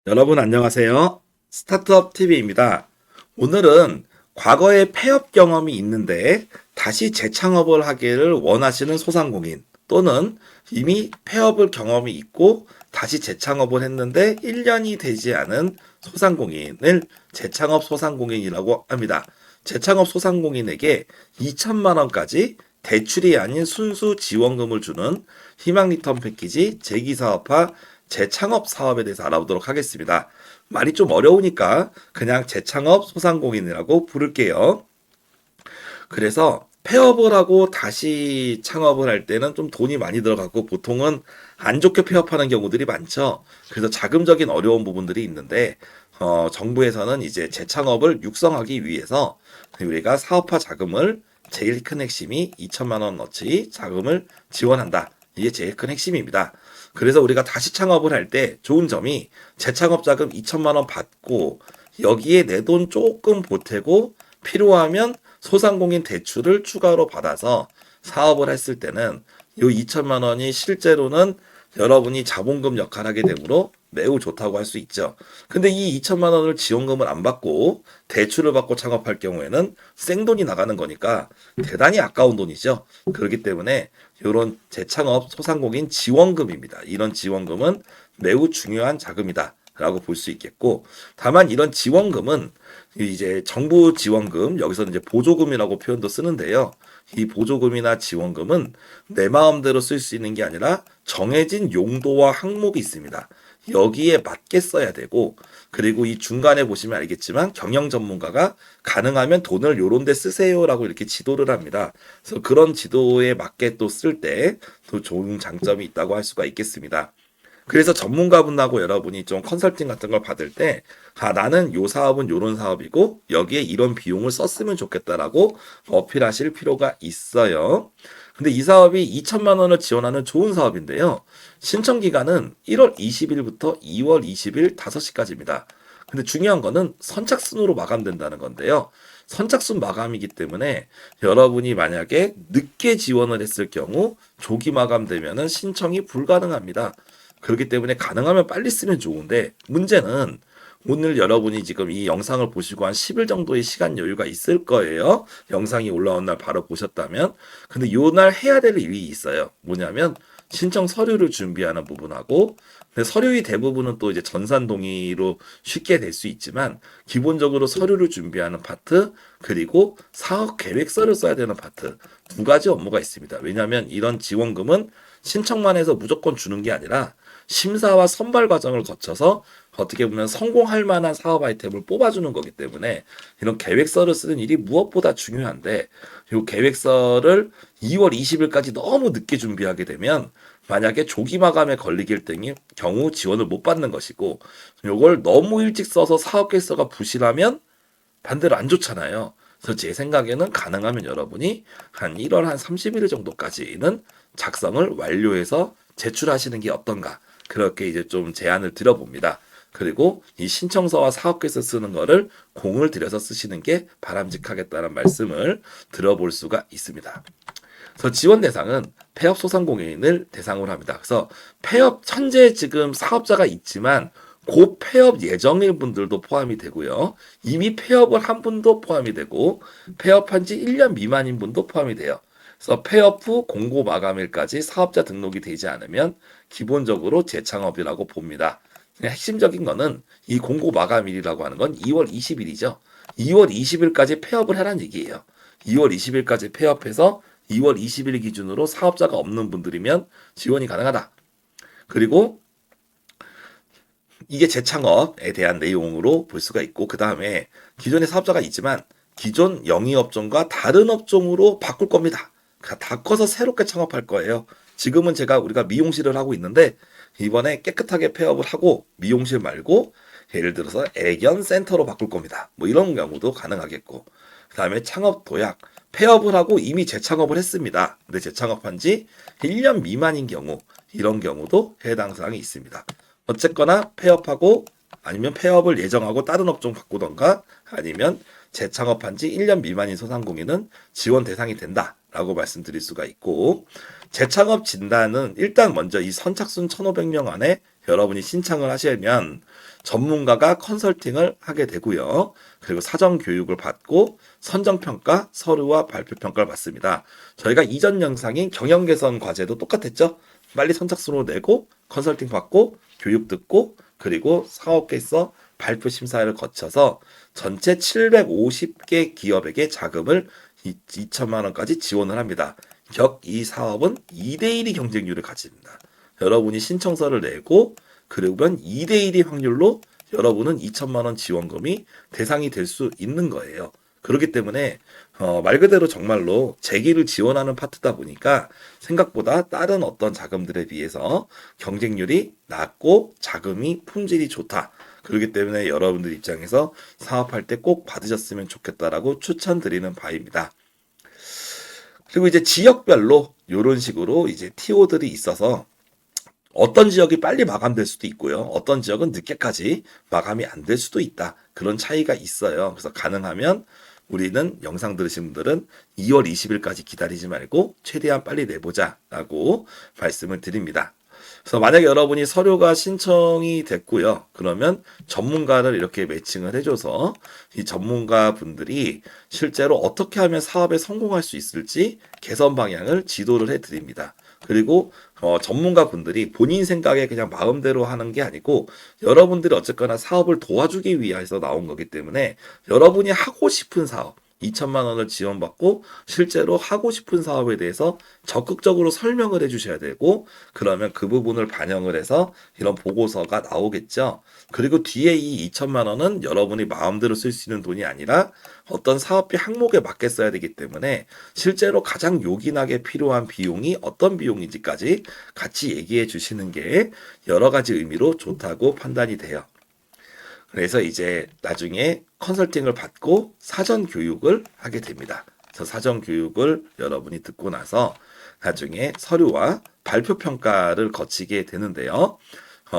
여러분 안녕하세요. 스타트업 TV입니다. 오늘은 과거에 폐업 경험이 있는데 다시 재창업을 하기를 원하시는 소상공인 또는 이미 폐업을 경험이 있고 다시 재창업을 했는데 1년이 되지 않은 소상공인을 재창업 소상공인이라고 합니다. 재창업 소상공인에게 2천만 원까지 대출이 아닌 순수 지원금을 주는 희망 리턴 패키지 재기사업화 재창업 사업에 대해서 알아보도록 하겠습니다. 말이 좀 어려우니까 그냥 재창업 소상공인이라고 부를게요. 그래서 폐업을 하고 다시 창업을 할 때는 좀 돈이 많이 들어가고 보통은 안 좋게 폐업하는 경우들이 많죠. 그래서 자금적인 어려운 부분들이 있는데 정부에서는 이제 재창업을 육성하기 위해서 우리가 사업화 자금을 제일 큰 핵심이 2천만 원어치 자금을 지원한다. 이게 제일 큰 핵심입니다. 그래서 우리가 다시 창업을 할 때 좋은 점이 재창업 자금 2천만 원 받고 여기에 내 돈 조금 보태고 필요하면 소상공인 대출을 추가로 받아서 사업을 했을 때는 이 2천만 원이 실제로는 여러분이 자본금 역할을 하게 되므로 매우 좋다고 할 수 있죠. 근데 이 2천만 원을 지원금을 안 받고 대출을 받고 창업할 경우에는 생돈이 나가는 거니까 대단히 아까운 돈이죠. 그렇기 때문에 이런 재창업 소상공인 지원금입니다. 이런 지원금은 매우 중요한 자금이다. 라고 볼 수 있겠고, 다만 이런 지원금은 이제 정부 지원금, 여기서는 이제 보조금이라고 표현도 쓰는데요. 이 보조금이나 지원금은 내 마음대로 쓸 수 있는 게 아니라 정해진 용도와 항목이 있습니다. 여기에 맞게 써야 되고, 그리고 이 중간에 보시면 알겠지만 경영 전문가가 가능하면 돈을 요런 데 쓰세요라고 이렇게 지도를 합니다. 그래서 그런 지도에 맞게 또 쓸 때 또 좋은 장점이 있다고 할 수가 있겠습니다. 그래서 전문가분하고 여러분이 좀 컨설팅 같은 걸 받을 때, 나는 요 사업은 요런 사업이고, 여기에 이런 비용을 썼으면 좋겠다라고 어필하실 필요가 있어요. 근데 이 사업이 2천만 원을 지원하는 좋은 사업인데요. 신청 기간은 1월 20일부터 2월 20일 5시까지입니다. 근데 중요한 거는 선착순으로 마감된다는 건데요. 선착순 마감이기 때문에 여러분이 만약에 늦게 지원을 했을 경우 조기 마감되면은 신청이 불가능합니다. 그렇기 때문에 가능하면 빨리 쓰면 좋은데 문제는 오늘 여러분이 지금 이 영상을 보시고 한 10일 정도의 시간 여유가 있을 거예요. 영상이 올라온 날 바로 보셨다면. 근데 요 날 해야 될 일이 있어요. 뭐냐면 신청 서류를 준비하는 부분하고 근데 서류의 대부분은 또 이제 전산 동의로 쉽게 될 수 있지만 기본적으로 서류를 준비하는 파트 그리고 사업 계획서를 써야 되는 파트 두 가지 업무가 있습니다. 왜냐하면 이런 지원금은 신청만 해서 무조건 주는 게 아니라 심사와 선발 과정을 거쳐서 어떻게 보면 성공할 만한 사업 아이템을 뽑아주는 거기 때문에 이런 계획서를 쓰는 일이 무엇보다 중요한데 이 계획서를 2월 20일까지 너무 늦게 준비하게 되면 만약에 조기 마감에 걸리길 경우 지원을 못 받는 것이고 이걸 너무 일찍 써서 사업 계획서가 부실하면 반대로 안 좋잖아요. 그래서 제 생각에는 가능하면 여러분이 한 1월 한 30일 정도까지는 작성을 완료해서 제출하시는 게 어떤가. 그렇게 이제 좀 제안을 드려봅니다. 그리고 이 신청서와 사업계획서 쓰는 거를 공을 들여서 쓰시는 게 바람직하겠다는 말씀을 들어볼 수가 있습니다. 그래서 지원 대상은 폐업 소상공인을 대상으로 합니다. 그래서 폐업 현재 지금 사업자가 있지만 곧 폐업 예정인 분들도 포함이 되고요. 이미 폐업을 한 분도 포함이 되고 폐업한 지 1년 미만인 분도 포함이 돼요. 그래서 폐업 후 공고 마감일까지 사업자 등록이 되지 않으면 기본적으로 재창업이라고 봅니다. 핵심적인 거는 이 공고 마감일이라고 하는 건 2월 20일이죠. 2월 20일까지 폐업을 하라는 얘기예요. 2월 20일까지 폐업해서 2월 20일 기준으로 사업자가 없는 분들이면 지원이 가능하다. 그리고 이게 재창업에 대한 내용으로 볼 수가 있고 그 다음에 기존의 사업자가 있지만 기존 영위업종과 다른 업종으로 바꿀 겁니다. 다 커서 새롭게 창업할 거예요. 지금은 우리가 미용실을 하고 있는데 이번에 깨끗하게 폐업을 하고 미용실 말고 예를 들어서 애견 센터로 바꿀 겁니다. 뭐 이런 경우도 가능하겠고 그 다음에 창업 도약 폐업을 하고 이미 재창업을 했습니다. 근데 재창업한 지 1년 미만인 경우 이런 경우도 해당 사항이 있습니다. 어쨌거나 폐업하고 아니면 폐업을 예정하고 다른 업종 바꾸던가 아니면 재창업한 지 1년 미만인 소상공인은 지원 대상이 된다라고 말씀드릴 수가 있고 재창업 진단은 일단 먼저 이 선착순 1,500명 안에 여러분이 신청을 하시면 전문가가 컨설팅을 하게 되고요. 그리고 사전 교육을 받고 선정평가, 서류와 발표평가를 받습니다. 저희가 이전 영상인 경영 개선 과제도 똑같았죠? 빨리 선착순으로 내고 컨설팅 받고 교육 듣고 그리고 사업계에서 발표 심사를 거쳐서 전체 750개 기업에게 자금을 2천만 원까지 지원을 합니다. 이 사업은 2대1이 경쟁률을 가집니다. 여러분이 신청서를 내고 그러면 2대1이 확률로 여러분은 2천만 원 지원금이 대상이 될 수 있는 거예요. 그렇기 때문에 말 그대로 정말로 재기를 지원하는 파트다 보니까 생각보다 다른 어떤 자금들에 비해서 경쟁률이 낮고 자금이 품질이 좋다. 그렇기 때문에 여러분들 입장에서 사업할 때 꼭 받으셨으면 좋겠다라고 추천드리는 바입니다. 그리고 이제 지역별로 이런 식으로 이제 TO들이 있어서 어떤 지역이 빨리 마감될 수도 있고요. 어떤 지역은 늦게까지 마감이 안 될 수도 있다. 그런 차이가 있어요. 그래서 가능하면 우리는 영상 들으신 분들은 2월 20일까지 기다리지 말고 최대한 빨리 내보자라고 말씀을 드립니다. 그래서 만약에 여러분이 서류가 신청이 됐고요. 그러면 전문가를 이렇게 매칭을 해줘서 이 전문가 분들이 실제로 어떻게 하면 사업에 성공할 수 있을지 개선 방향을 지도를 해드립니다. 그리고 전문가 분들이 본인 생각에 그냥 마음대로 하는 게 아니고 여러분들이 어쨌거나 사업을 도와주기 위해서 나온 거기 때문에 여러분이 하고 싶은 사업 2천만 원을 지원받고 실제로 하고 싶은 사업에 대해서 적극적으로 설명을 해주셔야 되고 그러면 그 부분을 반영을 해서 이런 보고서가 나오겠죠. 그리고 뒤에 이 2천만 원은 여러분이 마음대로 쓸 수 있는 돈이 아니라 어떤 사업비 항목에 맞게 써야 되기 때문에 실제로 가장 요긴하게 필요한 비용이 어떤 비용인지까지 같이 얘기해 주시는 게 여러 가지 의미로 좋다고 판단이 돼요. 그래서 이제 나중에 컨설팅을 받고 사전 교육을 하게 됩니다. 그래서 사전 교육을 여러분이 듣고 나서 나중에 서류와 발표 평가를 거치게 되는데요.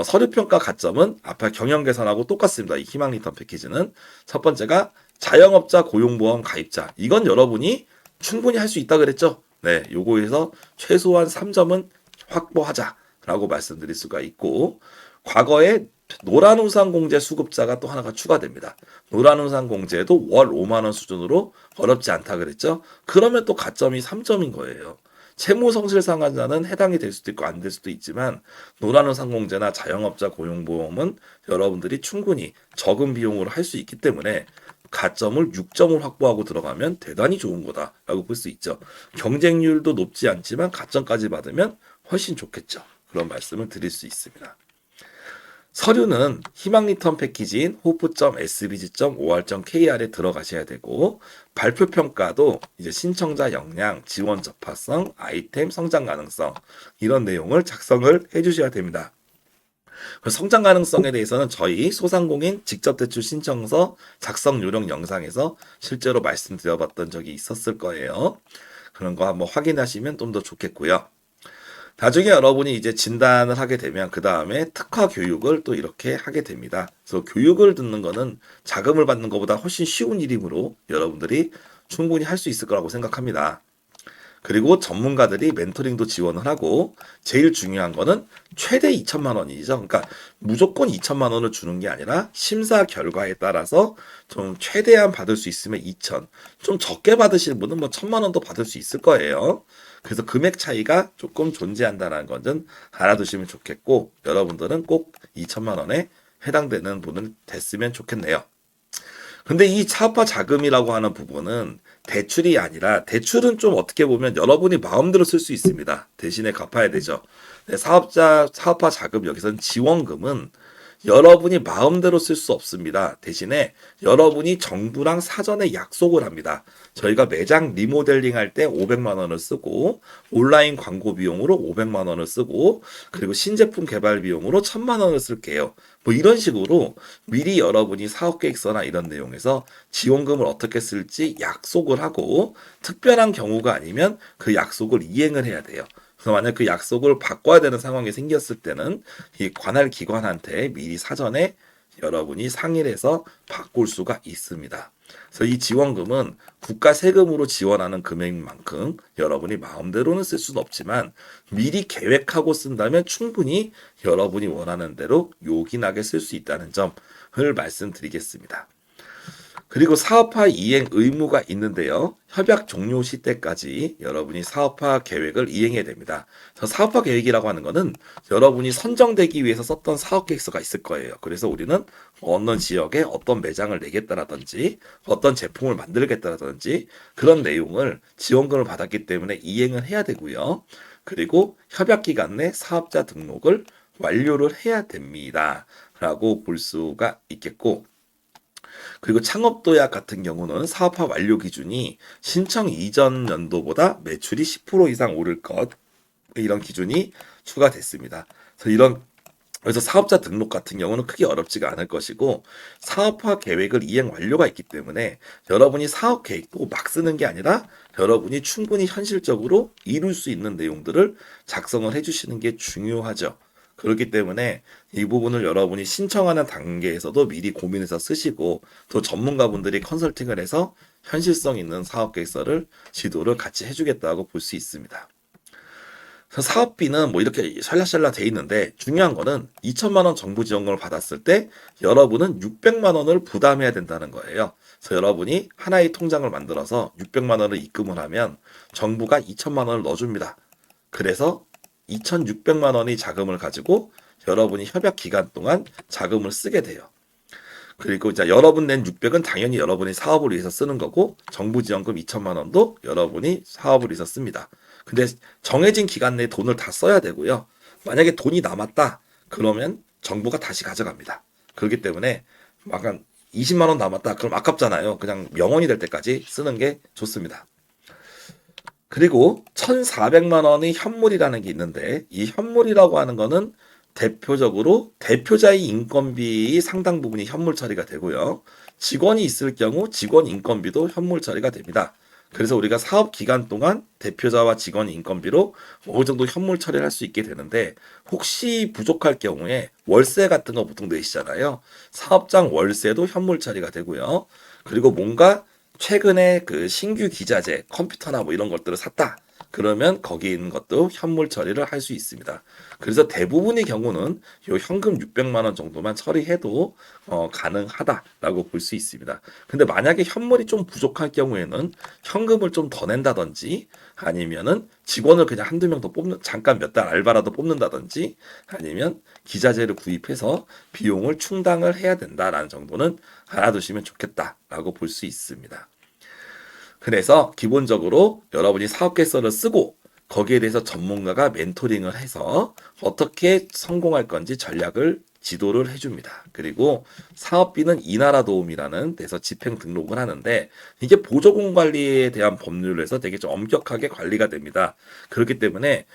서류 평가 가점은 아까 경영 개선하고 똑같습니다. 이 희망 리턴 패키지는 첫 번째가 자영업자 고용보험 가입자. 이건 여러분이 충분히 할 수 있다 그랬죠? 네, 요거에서 최소한 3점은 확보하자라고 말씀드릴 수가 있고 과거에 노란우산공제 수급자가 또 하나가 추가됩니다. 노란우산공제도 월 5만 원 수준으로 어렵지 않다 그랬죠? 그러면 또 가점이 3점인 거예요. 채무성실상환자는 해당이 될 수도 있고 안 될 수도 있지만 노란우산공제나 자영업자 고용보험은 여러분들이 충분히 적은 비용으로 할 수 있기 때문에 가점을 6점을 확보하고 들어가면 대단히 좋은 거다라고 볼 수 있죠. 경쟁률도 높지 않지만 가점까지 받으면 훨씬 좋겠죠. 그런 말씀을 드릴 수 있습니다. 서류는 희망 리턴 패키지인 hope.sbg.or.kr에 들어가셔야 되고 발표 평가도 이제 신청자 역량, 지원 적합성, 아이템, 성장 가능성 이런 내용을 작성을 해주셔야 됩니다. 성장 가능성에 대해서는 저희 소상공인 직접 대출 신청서 작성 요령 영상에서 실제로 말씀드려봤던 적이 있었을 거예요. 그런 거 한번 확인하시면 좀 더 좋겠고요. 나중에 여러분이 이제 진단을 하게 되면 그 다음에 특화 교육을 또 이렇게 하게 됩니다. 그래서 교육을 듣는 거는 자금을 받는 것보다 훨씬 쉬운 일이므로 여러분들이 충분히 할 수 있을 거라고 생각합니다. 그리고 전문가들이 멘토링도 지원을 하고 제일 중요한 거는 최대 2천만 원이죠. 그러니까 무조건 2천만 원을 주는 게 아니라 심사 결과에 따라서 좀 최대한 받을 수 있으면 2천, 좀 적게 받으시는 분은 뭐 1,000만 원도 받을 수 있을 거예요. 그래서 금액 차이가 조금 존재한다는 것은 알아두시면 좋겠고 여러분들은 꼭 2천만 원에 해당되는 분은 됐으면 좋겠네요. 근데 이 사업화 자금이라고 하는 부분은 대출이 아니라 대출은 좀 어떻게 보면 여러분이 마음대로 쓸 수 있습니다. 대신에 갚아야 되죠. 사업화 자금 여기서는 지원금은 여러분이 마음대로 쓸 수 없습니다. 대신에 여러분이 정부랑 사전에 약속을 합니다. 저희가 매장 리모델링 할 때 500만 원을 쓰고 온라인 광고 비용으로 500만 원을 쓰고 그리고 신제품 개발 비용으로 1,000만 원을 쓸게요. 뭐 이런 식으로 미리 여러분이 사업계획서나 이런 내용에서 지원금을 어떻게 쓸지 약속을 하고 특별한 경우가 아니면 그 약속을 이행을 해야 돼요. 그래서 만약 그 약속을 바꿔야 되는 상황이 생겼을 때는 이 관할 기관한테 미리 사전에 여러분이 상의를 해서 바꿀 수가 있습니다. 그래서 이 지원금은 국가 세금으로 지원하는 금액만큼 여러분이 마음대로는 쓸 수는 없지만 미리 계획하고 쓴다면 충분히 여러분이 원하는 대로 요긴하게 쓸 수 있다는 점을 말씀드리겠습니다. 그리고 사업화 이행 의무가 있는데요. 협약 종료 시때까지 여러분이 사업화 계획을 이행해야 됩니다. 사업화 계획이라고 하는 것은 여러분이 선정되기 위해서 썼던 사업 계획서가 있을 거예요. 그래서 우리는 어느 지역에 어떤 매장을 내겠다라든지 어떤 제품을 만들겠다라든지 그런 내용을 지원금을 받았기 때문에 이행을 해야 되고요. 그리고 협약 기간 내 사업자 등록을 완료를 해야 됩니다. 라고 볼 수가 있겠고, 그리고 창업도약 같은 경우는 사업화 완료 기준이 신청 이전 연도보다 매출이 10% 이상 오를 것, 이런 기준이 추가됐습니다. 그래서 사업자 등록 같은 경우는 크게 어렵지가 않을 것이고, 사업화 계획을 이행 완료가 있기 때문에 여러분이 사업 계획도 막 쓰는 게 아니라 여러분이 충분히 현실적으로 이룰 수 있는 내용들을 작성을 해주시는 게 중요하죠. 그렇기 때문에 이 부분을 여러분이 신청하는 단계에서도 미리 고민해서 쓰시고, 또 전문가분들이 컨설팅을 해서 현실성 있는 사업 계획서를 지도를 같이 해주겠다고 볼 수 있습니다. 그래서 사업비는 뭐 이렇게 샬라샬라 돼 있는데, 중요한 거는 2천만 원 정부 지원금을 받았을 때 여러분은 600만 원을 부담해야 된다는 거예요. 그래서 여러분이 하나의 통장을 만들어서 600만 원을 입금을 하면 정부가 2천만 원을 넣어줍니다. 그래서 2,600만 원의 자금을 가지고 여러분이 협약 기간 동안 자금을 쓰게 돼요. 그리고 이제 여러분 낸 600은 당연히 여러분이 사업을 위해서 쓰는 거고, 정부 지원금 2천만 원도 여러분이 사업을 위해서 씁니다. 근데 정해진 기간 내에 돈을 다 써야 되고요. 만약에 돈이 남았다 그러면 정부가 다시 가져갑니다. 그렇기 때문에 막 한 20만 원 남았다 그럼 아깝잖아요. 그냥 명원이 될 때까지 쓰는 게 좋습니다. 그리고 1,400만 원의 현물이라는 게 있는데, 이 현물이라고 하는 거는 대표적으로 대표자의 인건비 상당 부분이 현물 처리가 되고요. 직원이 있을 경우 직원 인건비도 현물 처리가 됩니다. 그래서 우리가 사업 기간 동안 대표자와 직원 인건비로 어느 정도 현물 처리를 할 수 있게 되는데, 혹시 부족할 경우에 월세 같은 거 보통 내시잖아요. 사업장 월세도 현물 처리가 되고요. 그리고 뭔가 최근에 그 신규 기자재, 컴퓨터나 뭐 이런 것들을 샀다. 그러면 거기 있는 것도 현물 처리를 할 수 있습니다. 그래서 대부분의 경우는 요 현금 600만 원 정도만 처리해도 가능하다라고 볼 수 있습니다. 근데 만약에 현물이 좀 부족할 경우에는 현금을 좀 더 낸다든지, 아니면은 직원을 그냥 한두 명 더 잠깐 몇 달 알바라도 뽑는다든지, 아니면 기자재를 구입해서 비용을 충당을 해야 된다라는 정도는 알아두시면 좋겠다라고 볼 수 있습니다. 그래서 기본적으로 여러분이 사업 계획서를 쓰고 거기에 대해서 전문가가 멘토링을 해서 어떻게 성공할 건지 전략을 지도를 해줍니다. 그리고 사업비는 이나라 도움이라는 데서 집행 등록을 하는데, 이게 보조금 관리에 대한 법률에서 되게 좀 엄격하게 관리가 됩니다. 그렇기 때문에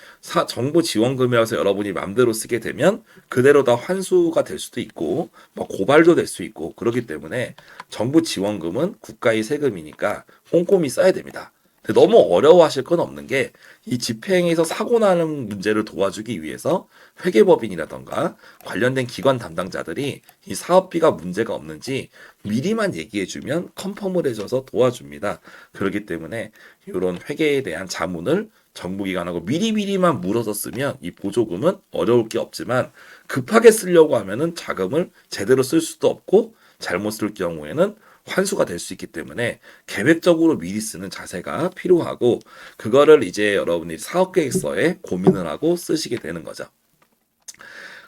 정부 지원금이라고 해서 여러분이 마음대로 쓰게 되면 그대로 다 환수가 될 수도 있고 뭐 고발도 될 수 있고, 그렇기 때문에 정부 지원금은 국가의 세금이니까 꼼꼼히 써야 됩니다. 근데 너무 어려워하실 건 없는 게, 이 집행에서 사고 나는 문제를 도와주기 위해서 회계법인이라던가 관련된 기관 담당자들이 이 사업비가 문제가 없는지 미리만 얘기해주면 컨펌을 해줘서 도와줍니다. 그렇기 때문에 이런 회계에 대한 자문을 정부기관하고 미리미리만 물어서 쓰면 이 보조금은 어려울 게 없지만, 급하게 쓰려고 하면은 자금을 제대로 쓸 수도 없고 잘못 쓸 경우에는 환수가 될 수 있기 때문에 계획적으로 미리 쓰는 자세가 필요하고, 그거를 이제 여러분이 사업계획서에 고민을 하고 쓰시게 되는 거죠.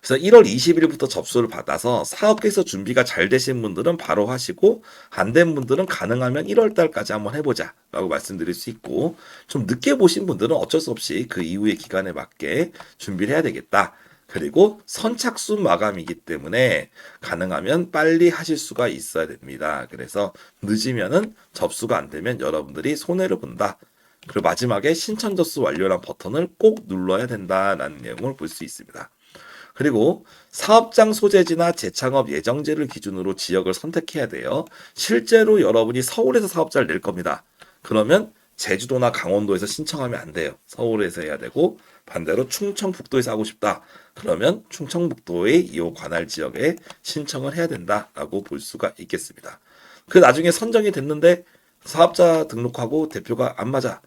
그래서 1월 20일부터 접수를 받아서 사업계획서 준비가 잘 되신 분들은 바로 하시고, 안 된 분들은 가능하면 1월 달까지 한번 해보자 라고 말씀드릴 수 있고, 좀 늦게 보신 분들은 어쩔 수 없이 그 이후의 기간에 맞게 준비를 해야 되겠다. 그리고 선착순 마감이기 때문에 가능하면 빨리 하실 수가 있어야 됩니다. 그래서 늦으면은 접수가 안 되면 여러분들이 손해를 본다. 그리고 마지막에 신청 접수 완료란 버튼을 꼭 눌러야 된다라는 내용을 볼 수 있습니다. 그리고 사업장 소재지나 재창업 예정지를 기준으로 지역을 선택해야 돼요. 실제로 여러분이 서울에서 사업자를 낼 겁니다. 그러면 제주도나 강원도에서 신청하면 안 돼요. 서울에서 해야 되고, 반대로 충청북도에서 하고 싶다. 그러면 충청북도의 이 관할 지역에 신청을 해야 된다라고 볼 수가 있겠습니다. 그 나중에 선정이 됐는데 사업자 등록하고 대표가 안 맞아.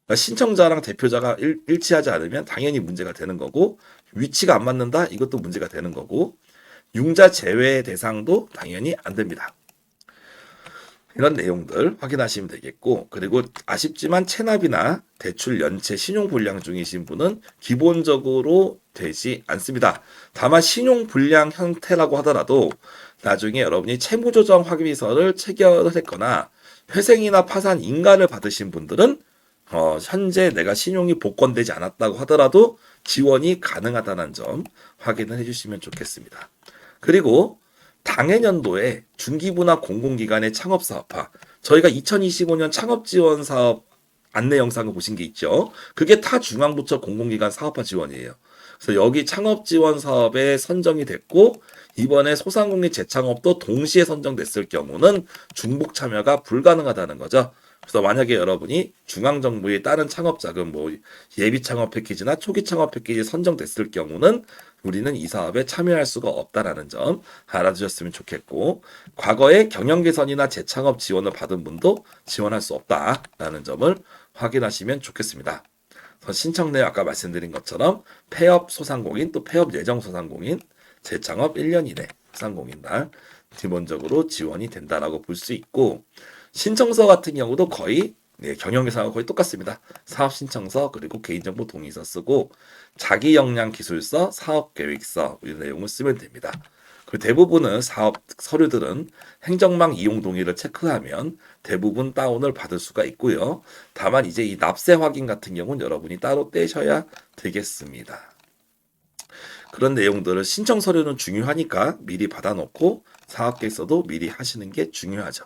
그러니까 신청자랑 대표자가 일치하지 않으면 당연히 문제가 되는 거고, 위치가 안 맞는다? 이것도 문제가 되는 거고, 융자 제외 대상도 당연히 안 됩니다. 이런 내용들 확인하시면 되겠고, 그리고 아쉽지만 체납이나 대출 연체 신용 불량 중이신 분은 기본적으로 되지 않습니다. 다만 신용 불량 형태라고 하더라도 나중에 여러분이 채무조정 확인서를 체결을 했거나 회생이나 파산 인가를 받으신 분들은 현재 내가 신용이 복권되지 않았다고 하더라도 지원이 가능하다는 점 확인을 해주시면 좋겠습니다. 그리고 당해년도에 중기부나 공공기관의 창업사업화, 저희가 2025년 창업지원사업 안내 영상을 보신 게 있죠. 그게 타 중앙부처 공공기관 사업화 지원이에요. 그래서 여기 창업지원사업에 선정이 됐고, 이번에 소상공인 재창업도 동시에 선정됐을 경우는 중복 참여가 불가능하다는 거죠. 그래서 만약에 여러분이 중앙정부의 다른 창업자금, 예비 창업 패키지나 초기 창업 패키지 선정됐을 경우는 우리는 이 사업에 참여할 수가 없다라는 점 알아두셨으면 좋겠고, 과거에 경영 개선이나 재창업 지원을 받은 분도 지원할 수 없다라는 점을 확인하시면 좋겠습니다. 신청 내역 아까 말씀드린 것처럼 폐업 소상공인 또 폐업 예정 소상공인 재창업 1년 이내 소상공인단 기본적으로 지원이 된다라고 볼 수 있고, 신청서 같은 경우도 거의 경영계산하고 거의 똑같습니다. 사업 신청서 그리고 개인정보 동의서 쓰고 자기 역량 기술서, 사업 계획서 이런 내용을 쓰면 됩니다. 그리고 대부분은 사업 서류들은 행정망 이용 동의를 체크하면 대부분 다운을 받을 수가 있고요. 다만 이제 이 납세 확인 같은 경우는 여러분이 따로 떼셔야 되겠습니다. 그런 내용들을 신청 서류는 중요하니까 미리 받아놓고 사업 계획서도 미리 하시는 게 중요하죠.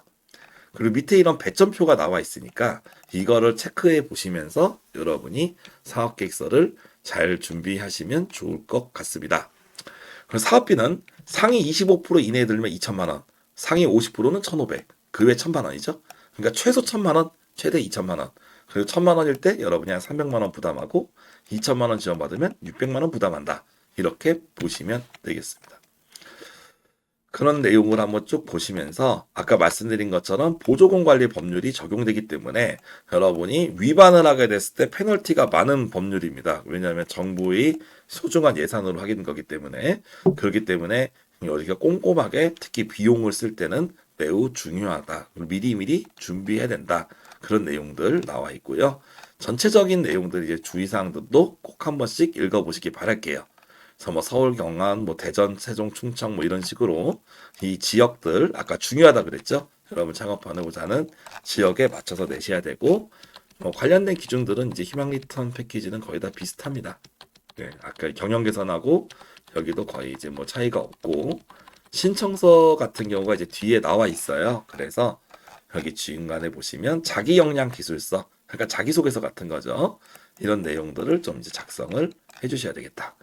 그리고 밑에 이런 배점표가 나와 있으니까 이거를 체크해 보시면서 여러분이 사업계획서를 잘 준비하시면 좋을 것 같습니다. 그럼 사업비는 상위 25% 이내에 들면 2천만 원, 상위 50%는 1,500, 그 외 1,000만 원이죠. 그러니까 최소 1,000만 원, 최대 2천만 원. 그리고 1,000만 원일 때 여러분이 한 300만 원 부담하고 2천만 원 지원받으면 600만 원 부담한다. 이렇게 보시면 되겠습니다. 그런 내용을 한번 쭉 보시면서 아까 말씀드린 것처럼 보조금 관리 법률이 적용되기 때문에 여러분이 위반을 하게 됐을 때 페널티가 많은 법률입니다. 왜냐하면 정부의 소중한 예산으로 하게 된 거기 때문에, 그렇기 때문에 우리가 꼼꼼하게 특히 비용을 쓸 때는 매우 중요하다. 미리미리 준비해야 된다. 그런 내용들 나와 있고요. 전체적인 내용들 이제 주의사항들도 꼭 한 번씩 읽어보시기 바랄게요. 그래서 서울, 경남, 대전, 세종, 충청 이런 식으로 이 지역들 아까 중요하다 그랬죠. 여러분 창업하고자 하는 지역에 맞춰서 내셔야 되고, 관련된 기준들은 이제 희망 리턴 패키지는 거의 다 비슷합니다. 네, 아까 경영 개선하고 여기도 거의 이제 차이가 없고, 신청서 같은 경우가 이제 뒤에 나와 있어요. 그래서 여기 중간에 보시면 자기 역량 기술서, 그러니까 자기소개서 같은 거죠. 이런 내용들을 좀 이제 작성을 해주셔야 되겠다.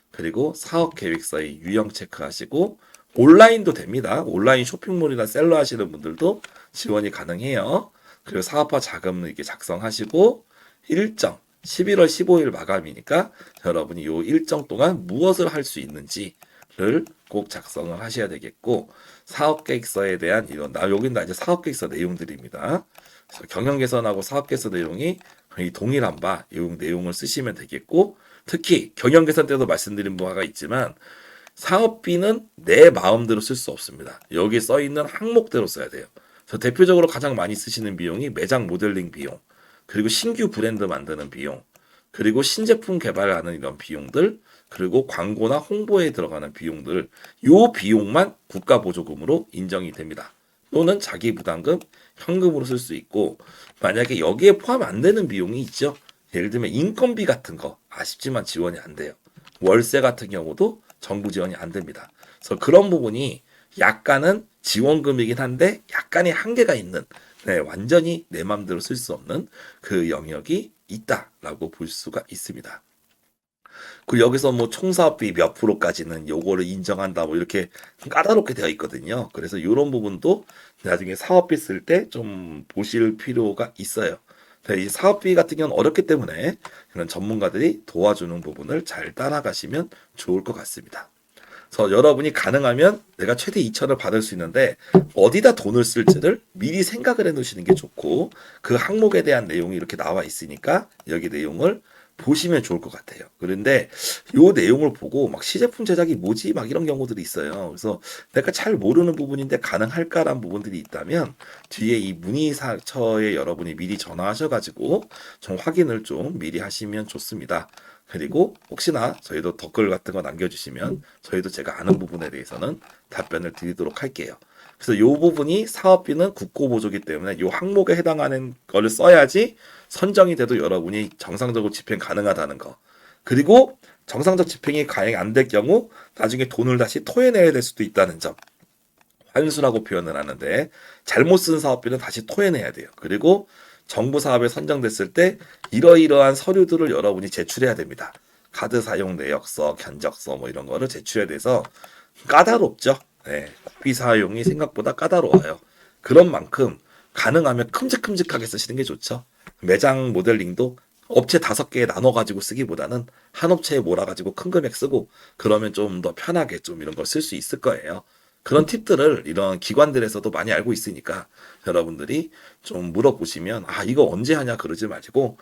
그리고 사업 계획서의 유형 체크하시고, 온라인도 됩니다. 온라인 쇼핑몰이나 셀러 하시는 분들도 지원이 가능해요. 그리고 사업화 자금을 이렇게 작성하시고, 일정 11월 15일 마감이니까 여러분이 이 일정 동안 무엇을 할 수 있는지를 꼭 작성을 하셔야 되겠고, 사업 계획서에 대한 여기는 다 이제 사업 계획서 내용들입니다. 그래서 경영 개선하고 사업 계획서 내용이 거의 동일한 바 이 내용을 쓰시면 되겠고, 특히 경영 개선 때도 말씀드린 바가 있지만 사업비는 내 마음대로 쓸 수 없습니다. 여기 써 있는 항목대로 써야 돼요. 그래서 대표적으로 가장 많이 쓰시는 비용이 매장 모델링 비용, 그리고 신규 브랜드 만드는 비용, 그리고 신제품 개발하는 이런 비용들, 그리고 광고나 홍보에 들어가는 비용들, 요 비용만 국가 보조금으로 인정이 됩니다. 또는 자기 부담금, 현금으로 쓸 수 있고, 만약에 여기에 포함 안 되는 비용이 있죠. 예를 들면 인건비 같은 거 아쉽지만 지원이 안 돼요. 월세 같은 경우도 정부 지원이 안 됩니다. 그래서 그런 부분이 약간은 지원금이긴 한데 약간의 한계가 있는, 완전히 내 맘대로 쓸 수 없는 그 영역이 있다라고 볼 수가 있습니다. 그리고 여기서 총사업비 몇 프로까지는 요거를 인정한다 이렇게 까다롭게 되어 있거든요. 그래서 이런 부분도 나중에 사업비 쓸 때 좀 보실 필요가 있어요. 이 사업비 같은 경우는 어렵기 때문에 그런 전문가들이 도와주는 부분을 잘 따라가시면 좋을 것 같습니다. 그래서 여러분이 가능하면 내가 최대 2천을 받을 수 있는데 어디다 돈을 쓸지를 미리 생각을 해 놓으시는 게 좋고, 그 항목에 대한 내용이 이렇게 나와 있으니까 여기 내용을 보시면 좋을 것 같아요. 그런데 요 내용을 보고 막 시제품 제작이 뭐지? 막 이런 경우들이 있어요. 그래서 내가 잘 모르는 부분인데 가능할까라는 부분들이 있다면 뒤에 이 문의사처에 여러분이 미리 전화하셔가지고 좀 확인을 좀 미리 하시면 좋습니다. 그리고 혹시나 저희도 댓글 같은 거 남겨주시면 저희도 제가 아는 부분에 대해서는 답변을 드리도록 할게요. 그래서 이 부분이 사업비는 국고보조기 때문에 이 항목에 해당하는 거를 써야지 선정이 돼도 여러분이 정상적으로 집행 가능하다는 거. 그리고 정상적 집행이 가행 안 될 경우 나중에 돈을 다시 토해내야 될 수도 있다는 점. 환수라고 표현을 하는데 잘못 쓴 사업비는 다시 토해내야 돼요. 그리고 정부 사업에 선정됐을 때 이러이러한 서류들을 여러분이 제출해야 됩니다. 카드 사용 내역서, 견적서 뭐 이런 거를 제출해야 돼서 까다롭죠. 네, 국비 사용이 생각보다 까다로워요. 그런 만큼 가능하면 큼직큼직하게 쓰시는 게 좋죠. 매장 모델링도 업체 5개에 나눠가지고 쓰기보다는 한 업체에 몰아가지고 큰 금액 쓰고 그러면 좀 더 편하게 좀 이런 걸 쓸 수 있을 거예요. 그런 팁들을 이런 기관들에서도 많이 알고 있으니까 여러분들이 좀 물어보시면 아 이거 언제 하냐 그러지 마시고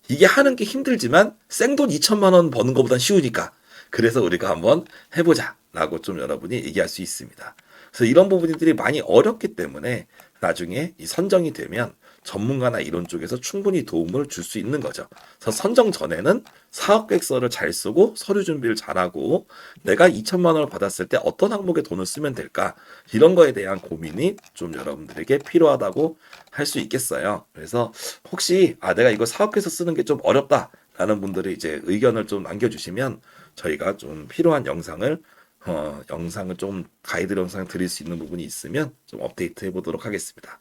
이게 하는 게 힘들지만 생돈 2천만 원 버는 것보단 쉬우니까 그래서 우리가 한번 해보자 라고 좀 여러분이 얘기할 수 있습니다. 그래서 이런 부분들이 많이 어렵기 때문에 나중에 이 선정이 되면 전문가나 이런 쪽에서 충분히 도움을 줄 수 있는 거죠. 그래서 선정 전에는 사업계획서를 잘 쓰고 서류 준비를 잘하고 내가 2천만 원을 받았을 때 어떤 항목에 돈을 쓰면 될까 이런 거에 대한 고민이 좀 여러분들에게 필요하다고 할 수 있겠어요. 그래서 혹시 내가 이거 사업계획서 쓰는 게 좀 어렵다라는 분들이 이제 의견을 좀 남겨주시면 저희가 좀 필요한 영상을 좀 가이드 영상 드릴 수 있는 부분이 있으면 좀 업데이트 해보도록 하겠습니다.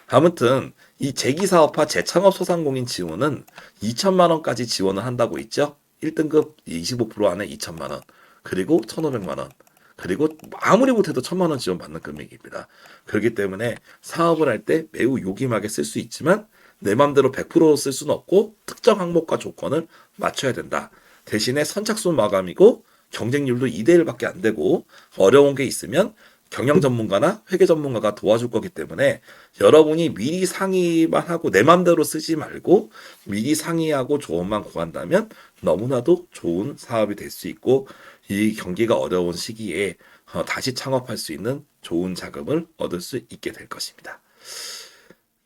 아무튼 이 재기사업화 재창업 소상공인 지원은 2천만 원까지 지원을 한다고 있죠. 1등급 25% 안에 2천만 원, 그리고 1,500만 원, 그리고 아무리 못해도 1,000만 원 지원받는 금액입니다. 그렇기 때문에 사업을 할 때 매우 요김하게 쓸 수 있지만 내 맘대로 100%쓸 수는 없고 특정 항목과 조건을 맞춰야 된다. 대신에 선착순 마감이고 경쟁률도 2대1밖에 안 되고 어려운 게 있으면 경영 전문가나 회계 전문가가 도와줄 거기 때문에 여러분이 미리 상의만 하고 내 맘대로 쓰지 말고 미리 상의하고 조언만 구한다면 너무나도 좋은 사업이 될 수 있고 이 경기가 어려운 시기에 다시 창업할 수 있는 좋은 자금을 얻을 수 있게 될 것입니다.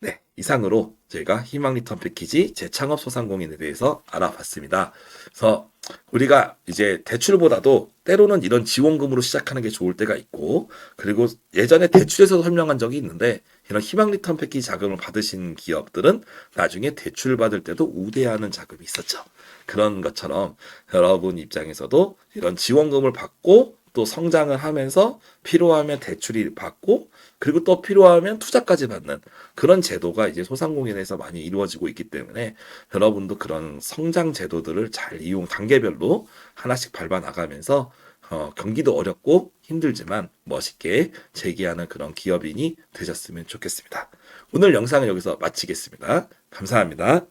네, 이상으로 저희가 희망 리턴 패키지 재창업 소상공인에 대해서 알아봤습니다. 그래서 우리가 이제 대출보다도 때로는 이런 지원금으로 시작하는 게 좋을 때가 있고, 그리고 예전에 대출에서 설명한 적이 있는데 이런 희망 리턴 패키지 자금을 받으신 기업들은 나중에 대출 받을 때도 우대하는 자금이 있었죠. 그런 것처럼 여러분 입장에서도 이런 지원금을 받고 또 성장을 하면서 필요하면 대출이 받고 그리고 또 필요하면 투자까지 받는 그런 제도가 이제 소상공인에서 많이 이루어지고 있기 때문에 여러분도 그런 성장 제도들을 잘 이용 단계별로 하나씩 밟아 나가면서 경기도 어렵고 힘들지만 멋있게 재기하는 그런 기업인이 되셨으면 좋겠습니다. 오늘 영상은 여기서 마치겠습니다. 감사합니다.